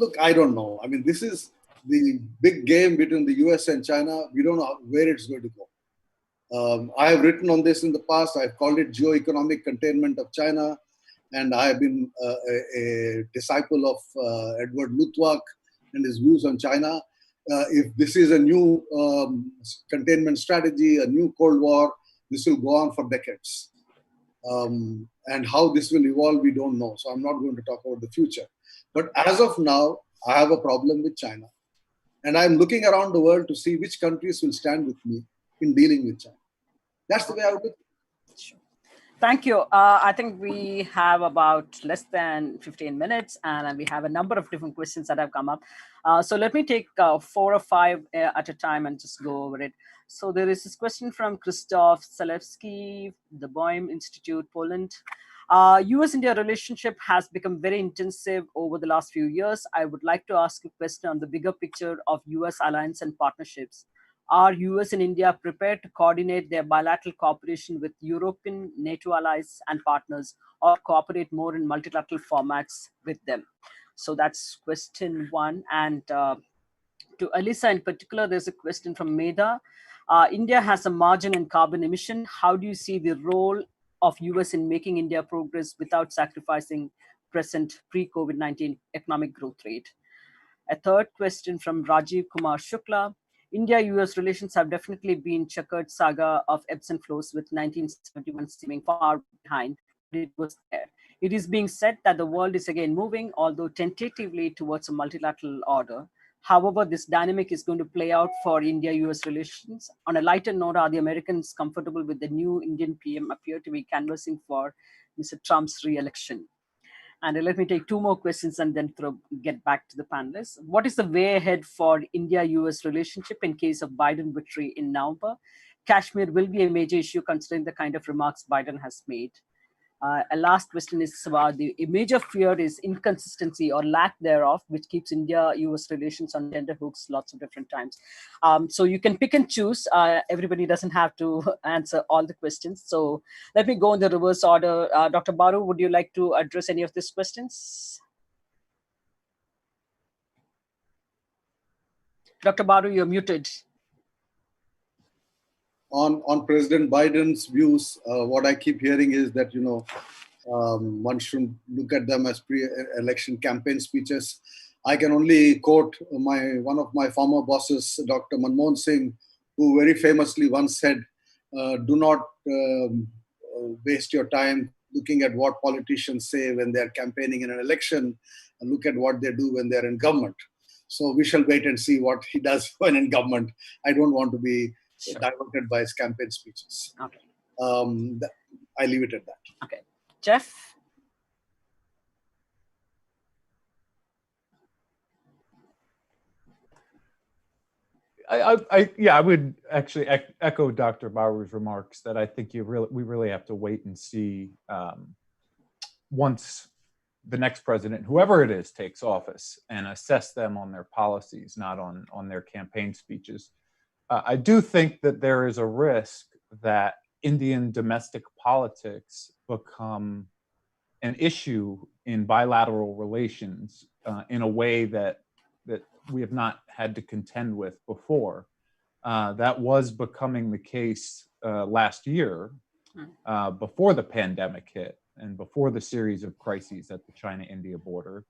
Look, I don't know. I mean, this is the big game between the US and China. We don't know where it's going to go. I have written on this in the past. I've called it geo-economic containment of China. And I have been a disciple of Edward Luttwak and his views on China. If this is a new containment strategy, a new Cold War, this will go on for decades. And how this will evolve, we don't know. So I'm not going to talk about the future. But as of now, I have a problem with China. And I'm looking around the world to see which countries will stand with me in dealing with China. That's the way I would look. Sure. Thank you. I think we have about less than 15 minutes, and we have a number of different questions that have come up. So let me take 4 or 5 at a time and just go over it. So there is this question from Krzysztof Zalewski, the Boehm Institute, Poland. US-India relationship has become very intensive over the last few years. I would like to ask a question on the bigger picture of US alliance and partnerships. Are US and India prepared to coordinate their bilateral cooperation with European NATO allies and partners, or cooperate more in multilateral formats with them? So that's question 1. And to Elisa in particular, there's a question from Medha. India has a margin in carbon emission. How do you see the role of US in making India progress without sacrificing present pre-COVID-19 economic growth rate? A third question from Rajiv Kumar Shukla. India-US relations have definitely been checkered saga of ebbs and flows, with 1971 seeming far behind. It was there. It is being said that the world is again moving, although tentatively, towards a multilateral order. However, this dynamic is going to play out for India-US relations. On a lighter note, are the Americans comfortable with the new Indian PM appear to be canvassing for Mr. Trump's re-election? And let me take 2 more questions and then get back to the panelists. What is the way ahead for India-US relationship in case of Biden victory in November? Kashmir will be a major issue considering the kind of remarks Biden has made. A last question is about a major fear is inconsistency or lack thereof, which keeps India-US relations on tender hooks lots of different times. So you can pick and choose. Everybody doesn't have to answer all the questions. So let me go in the reverse order. Dr. Baru, would you like to address any of these questions? Dr. Baru, you're muted. On President Biden's views, what I keep hearing is that, one shouldn't look at them as pre-election campaign speeches. I can only quote one of my former bosses, Dr. Manmohan Singh, who very famously once said, do not waste your time looking at what politicians say when they're campaigning in an election, and look at what they do when they're in government. So we shall wait and see what he does when in government. I don't want to be diverted by his campaign speeches. Okay. I leave it at that. Okay. Jeff? I would actually echo Dr. Baru's remarks that I think we really have to wait and see once the next president, whoever it is, takes office, and assess them on their policies, not on their campaign speeches. I do think that there is a risk that Indian domestic politics become an issue in bilateral relations in a way that we have not had to contend with before. That was becoming the case last year before the pandemic hit and before the series of crises at the China-India border.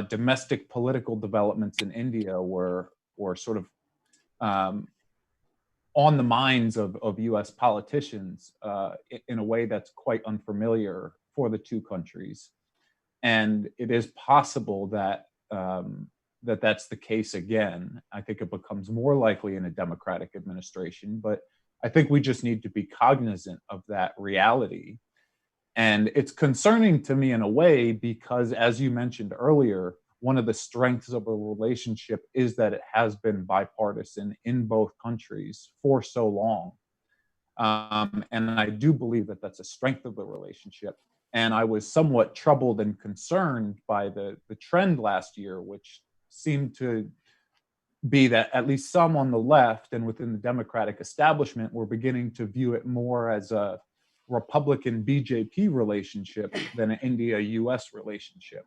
Domestic political developments in India were sort of on the minds of US politicians in a way that's quite unfamiliar for the two countries. And it is possible that that's the case again. I think it becomes more likely in a Democratic administration, but I think we just need to be cognizant of that reality. And it's concerning to me in a way because, as you mentioned earlier, one of the strengths of a relationship is that it has been bipartisan in both countries for so long. And I do believe that that's a strength of the relationship. And I was somewhat troubled and concerned by the trend last year, which seemed to be that at least some on the left and within the Democratic establishment were beginning to view it more as a Republican BJP relationship than an India-US relationship.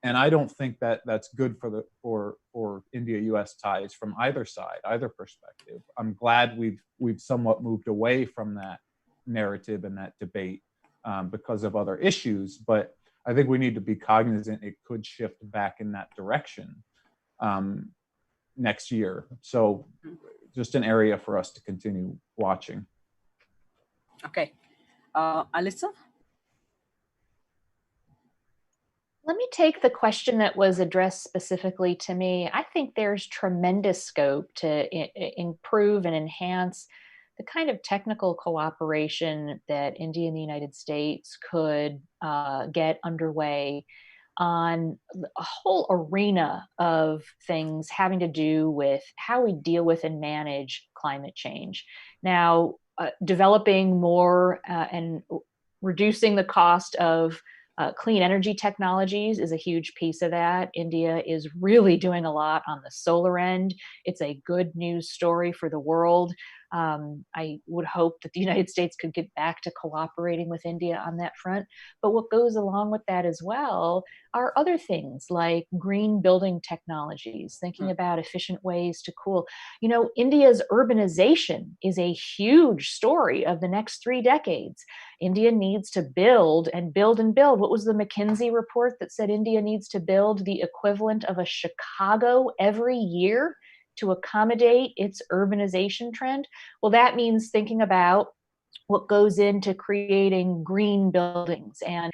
And I don't think that that's good for India-US ties from either side, either perspective. I'm glad we've somewhat moved away from that narrative and that debate because of other issues, but I think we need to be cognizant it could shift back in that direction next year. So just an area for us to continue watching. Okay. Alyssa? Let me take the question that was addressed specifically to me. I think there's tremendous scope to improve and enhance the kind of technical cooperation that India and the United States could get underway on a whole arena of things having to do with how we deal with and manage climate change. Now, developing more and reducing the cost of clean energy technologies is a huge piece of that. India is really doing a lot on the solar end. It's a good news story for the world. I would hope that the United States could get back to cooperating with India on that front. But what goes along with that as well are other things like green building technologies, thinking about efficient ways to cool. You know, India's urbanization is a huge story of the next 3 decades. India needs to build and build and build. What was the McKinsey report that said India needs to build the equivalent of a Chicago every year to accommodate its urbanization trend? Well, that means thinking about what goes into creating green buildings and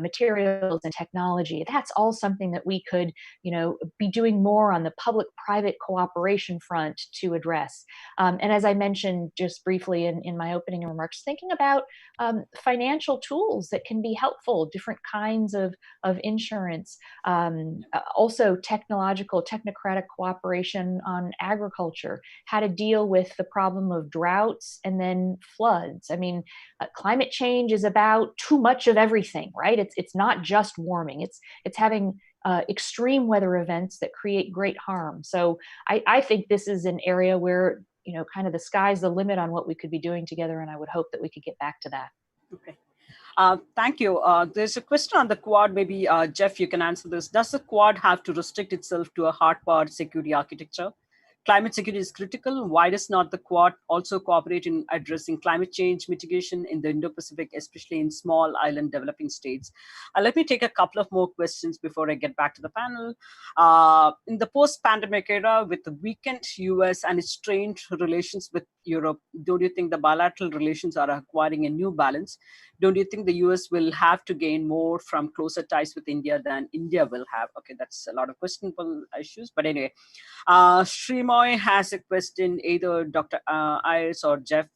materials and technology. That's all something that we could, you know, be doing more on the public-private cooperation front to address. And as I mentioned just briefly in my opening remarks, thinking about financial tools that can be helpful, different kinds of insurance, also technocratic cooperation on agriculture, how to deal with the problem of droughts and then floods. I mean, climate change is about too much of everything, right? It's not just warming. It's having extreme weather events that create great harm. So I think this is an area where, you know, kind of the sky's the limit on what we could be doing together, and I would hope that we could get back to that. Okay. Thank you. There's a question on the Quad. Maybe Jeff, you can answer this. Does the Quad have to restrict itself to a hard-powered security architecture? Climate security is critical. Why does not the Quad also cooperate in addressing climate change mitigation in the Indo-Pacific, especially in small island developing states? Let me take a couple of more questions before I get back to the panel. In the post-pandemic era, with the weakened US and its strained relations with Europe, don't you think the bilateral relations are acquiring a new balance? Don't you think the US will have to gain more from closer ties with India than India will have? Okay, that's a lot of questionable issues. But anyway, Srimoy has a question, either Dr. Ayers or Jeff,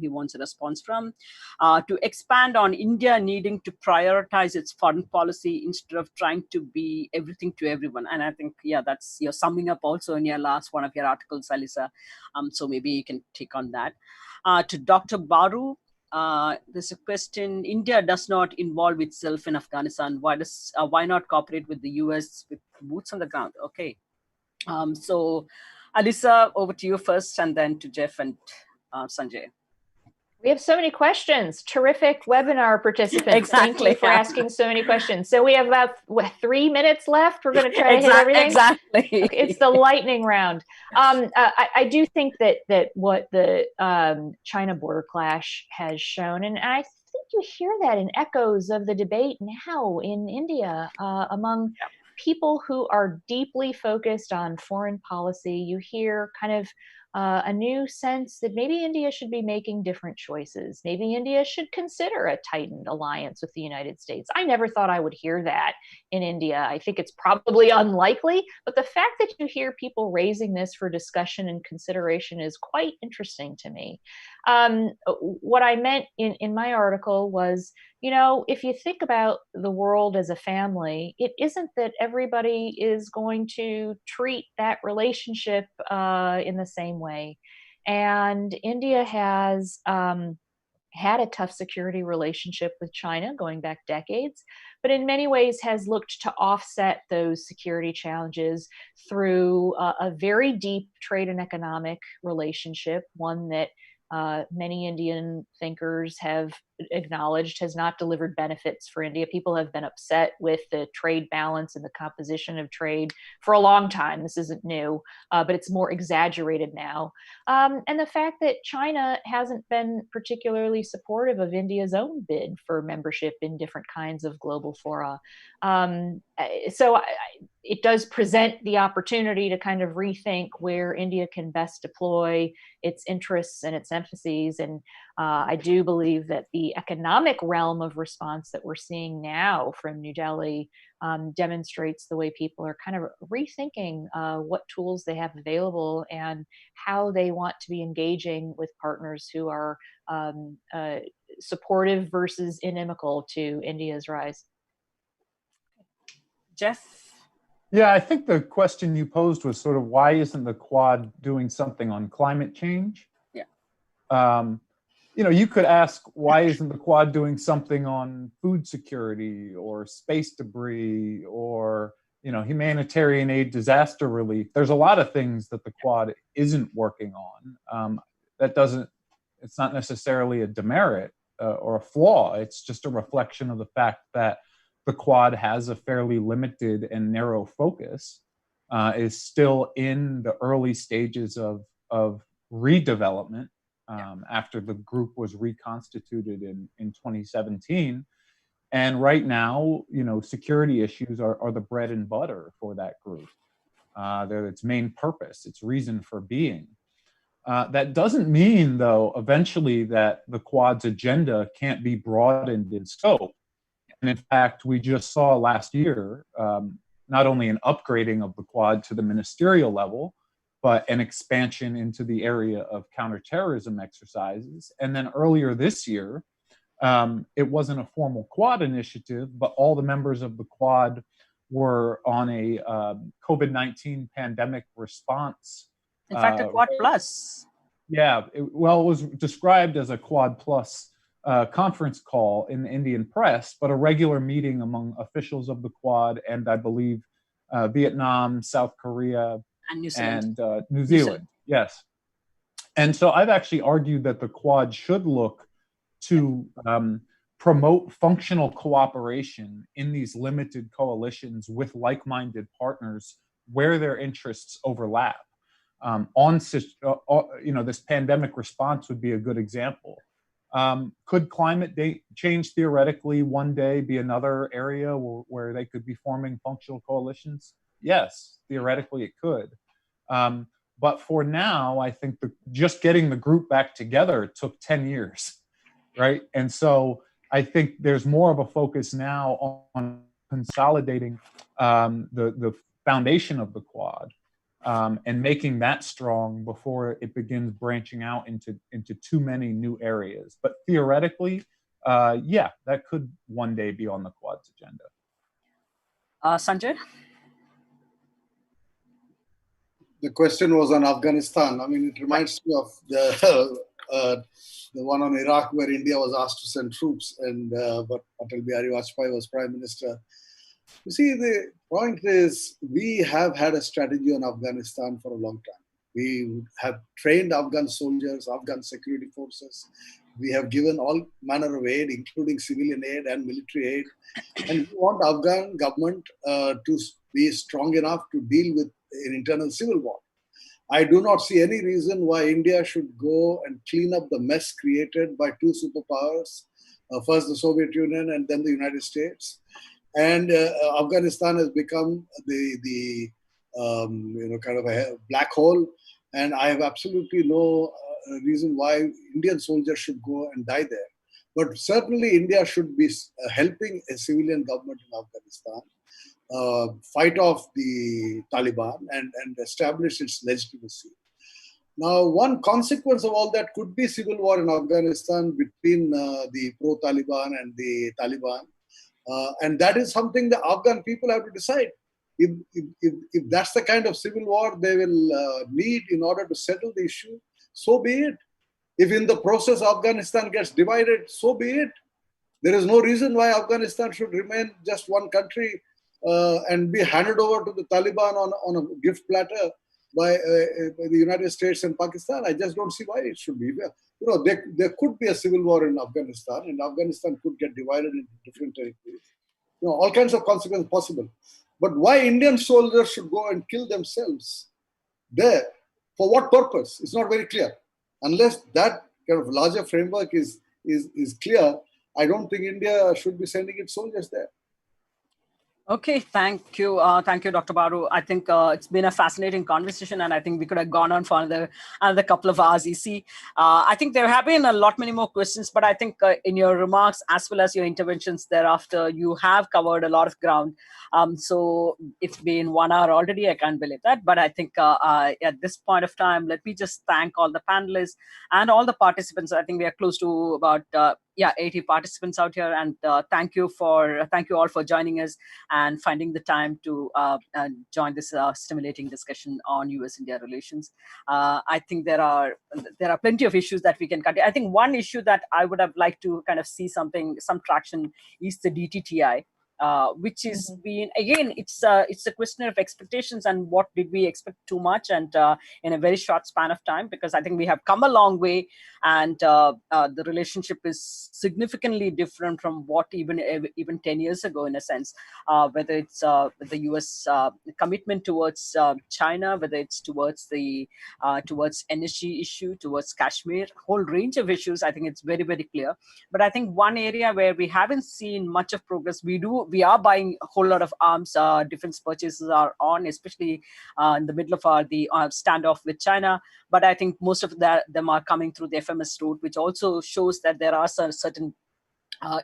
he wants a response from, to expand on India needing to prioritize its foreign policy instead of trying to be everything to everyone. And I think, yeah, that's you're summing up also in your last one of your articles, Alyssa. So maybe you can take on that. To Dr. Baru, there's a question. India does not involve itself in Afghanistan. Why not cooperate with the US with boots on the ground? Okay. So Alyssa, over to you first, and then to Jeff and Sanjay. We have so many questions. Terrific webinar participants. Exactly, Thank you for asking so many questions. So we have about 3 minutes left. We're going to try to hit everything. Exactly. Okay, it's the lightning round. I do think that what the China border clash has shown, and I think you hear that in echoes of the debate now in India among people who are deeply focused on foreign policy. You hear kind of a new sense that maybe India should be making different choices. Maybe India should consider a tightened alliance with the United States. I never thought I would hear that in India. I think it's probably unlikely, but the fact that you hear people raising this for discussion and consideration is quite interesting to me. What I meant in my article was, you know, if you think about the world as a family, it isn't that everybody is going to treat that relationship in the same way. And India has had a tough security relationship with China going back decades, but in many ways has looked to offset those security challenges through a very deep trade and economic relationship, one that many Indian thinkers have acknowledged has not delivered benefits for India. People have been upset with the trade balance and the composition of trade for a long time. This isn't new, but it's more exaggerated now. And the fact that China hasn't been particularly supportive of India's own bid for membership in different kinds of global fora. So it does present the opportunity to kind of rethink where India can best deploy its interests and its emphases. And I do believe that the economic realm of response that we're seeing now from New Delhi demonstrates the way people are kind of rethinking what tools they have available and how they want to be engaging with partners who are supportive versus inimical to India's rise. Jeff? Yeah, I think the question you posed was sort of why isn't the Quad doing something on climate change? Yeah. You could ask why isn't the Quad doing something on food security or space debris or humanitarian aid, disaster relief. There's a lot of things that the Quad isn't working on. It's not necessarily a demerit or a flaw. It's just a reflection of the fact that the Quad has a fairly limited and narrow focus, is still in the early stages of redevelopment after the group was reconstituted in 2017. And right now, security issues are the bread and butter for that group. They're its main purpose, its reason for being. That doesn't mean, though, eventually that the Quad's agenda can't be broadened in scope. And in fact, we just saw last year not only an upgrading of the Quad to the ministerial level, but an expansion into the area of counterterrorism exercises. And then earlier this year, it wasn't a formal Quad initiative, but all the members of the Quad were on a COVID-19 pandemic response. In fact, a Quad Plus. Yeah, it was described as a Quad Plus conference call in the Indian press, but a regular meeting among officials of the Quad and I believe Vietnam, South Korea, and New Zealand. New Zealand. Yes. And so I've actually argued that the Quad should look to promote functional cooperation in these limited coalitions with like-minded partners where their interests overlap. This pandemic response would be a good example. Could climate change theoretically one day be another area where they could be forming functional coalitions? Yes, theoretically it could. But for now, I think just getting the group back together took 10 years, right? And so I think there's more of a focus now on consolidating the foundation of the Quad. And making that strong before it begins branching out into too many new areas. But theoretically, that could one day be on the Quad's agenda. Sanjay? The question was on Afghanistan. I mean, it reminds me of the one on Iraq where India was asked to send troops, and but Atal Bihari Vajpayee was prime minister. You see, the point is we have had a strategy on Afghanistan for a long time. We have trained Afghan soldiers, Afghan security forces. We have given all manner of aid, including civilian aid and military aid. And we want Afghan government to be strong enough to deal with an internal civil war. I do not see any reason why India should go and clean up the mess created by two superpowers, first the Soviet Union and then the United States. And Afghanistan has become the kind of a black hole. And I have absolutely no reason why Indian soldiers should go and die there. But certainly India should be helping a civilian government in Afghanistan fight off the Taliban and establish its legitimacy. Now, one consequence of all that could be civil war in Afghanistan between the pro-Taliban and the Taliban. And that is something the Afghan people have to decide. If that's the kind of civil war they will need in order to settle the issue, so be it. If in the process Afghanistan gets divided, so be it. There is no reason why Afghanistan should remain just one country and be handed over to the Taliban on a gift platter by the United States and Pakistan. I just don't see why it should be. There could be a civil war in Afghanistan, and Afghanistan could get divided into different territories. All kinds of consequences possible. But why Indian soldiers should go and kill themselves there? For what purpose? It's not very clear. Unless that kind of larger framework is clear, I don't think India should be sending its soldiers there. Okay, thank you, Dr. Baru. I think it's been a fascinating conversation, and I think we could have gone on for another couple of hours. You see, I think there have been many more questions, but I think in your remarks as well as your interventions thereafter, you have covered a lot of ground. So it's been 1 hour already. I can't believe that, but I think at this point of time, let me just thank all the panelists and all the participants. I think we are close to about 80 participants out here, and thank you all for joining us and finding the time to join this stimulating discussion on US-India relations. I think there are plenty of issues that we can continue. I think one issue that I would have liked to kind of see some traction is the DTTI. Which is being, again, it's a question of expectations and what did we expect too much and in a very short span of time, because I think we have come a long way, and the relationship is significantly different from what even 10 years ago, in a sense, whether it's the US commitment towards China, whether it's towards energy issue, towards Kashmir, whole range of issues. I think it's very, very clear. But I think one area where we haven't seen much of progress, we are buying a whole lot of arms. Defense purchases are on, especially in the middle of the standoff with China. But I think most of them are coming through the FMS route, which also shows that there are certain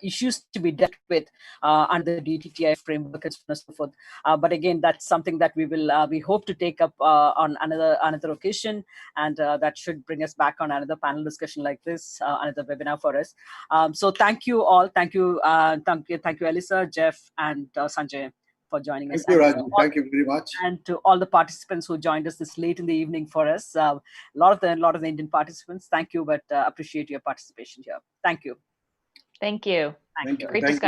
issues to be dealt with under the DTTI framework and so on and so forth. But again, that's something that we hope to take up on another occasion, and that should bring us back on another panel discussion like this, another webinar for us. So thank you all. Thank you, Elisa, Jeff, and Sanjay for joining us. Thank you, Raju. Thank you very much. And to all the participants who joined us this late in the evening for us, a lot of the Indian participants. Thank you, but appreciate your participation here. Thank you. Thank you. Thank you. Great discussion.